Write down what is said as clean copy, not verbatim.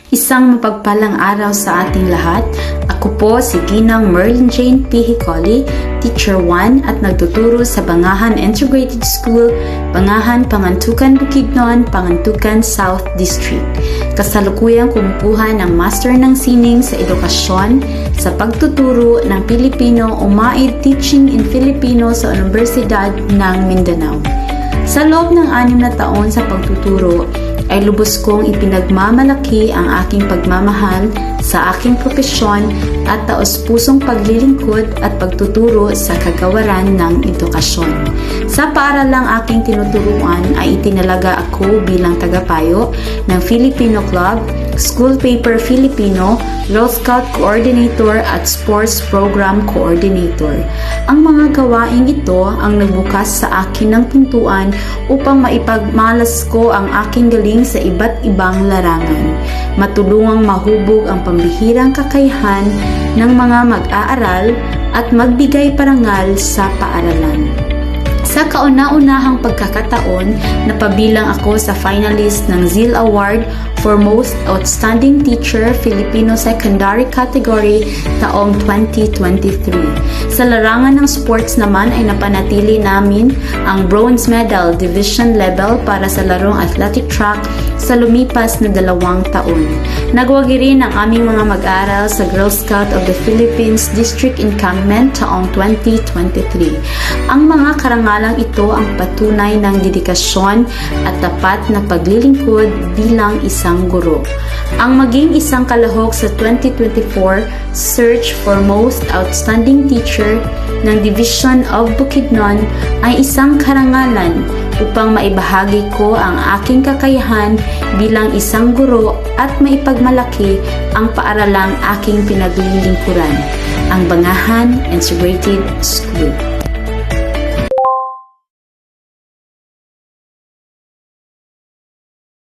Isang mapagpalang araw sa ating lahat. Ako po si Ginang Merlin Jane P. Hicoli, Teacher 1 at nagtuturo sa Bangahan Integrated School, Bangahan, Pangantukan, Bukidnon, Pangantukan South District. Kasalukuyang kumukuha ng Master ng Sining sa Edukasyon sa pagtuturo ng Pilipino o MAED Teaching in Filipino sa Universidad ng Mindanao. Sa loob ng 6 na taon sa pagtuturo, ay lubos kong ipinagmamalaki ang aking pagmamahal sa aking propesyon at taos-pusong paglilingkod at pagtuturo sa kagawaran ng edukasyon. Sa paaralang aking tinuturuan ay itinalaga ako bilang tagapayo ng Filipino Club, School Paper Filipino, Girl Scout Coordinator at Sports Program Coordinator. Ang mga gawaing ito ang nagbukas sa akin ng pintuan upang maipagmalas ko ang aking galing sa iba't ibang larangan. Matulungang mahubog ang pambihirang kakayahan ng mga mag-aaral at magbigay parangal sa paaralan. Sa kauna-unahang pagkakataon, napabilang ako sa finalist ng ZIL Award for Most Outstanding Teacher Filipino Secondary Category taong 2023. Sa larangan ng sports naman ay napanatili namin ang bronze medal division level para sa larong athletic track sa lumipas na 2 taon. Nagwagi rin ang aming mga mag-aral sa Girl Scout of the Philippines District Encampment taong 2023. Ang mga karangalang ito ang patunay ng dedikasyon at tapat na paglilingkod bilang isang guro. Ang maging isang kalahok sa 2024 Search for Most Outstanding Teacher ng Division of Bukidnon ay isang karangalan upang maibahagi ko ang aking kakayahan bilang isang guro at maipagmalaki ang paaralang aking pinaglilingkuran, ang Bangahan Integrated School.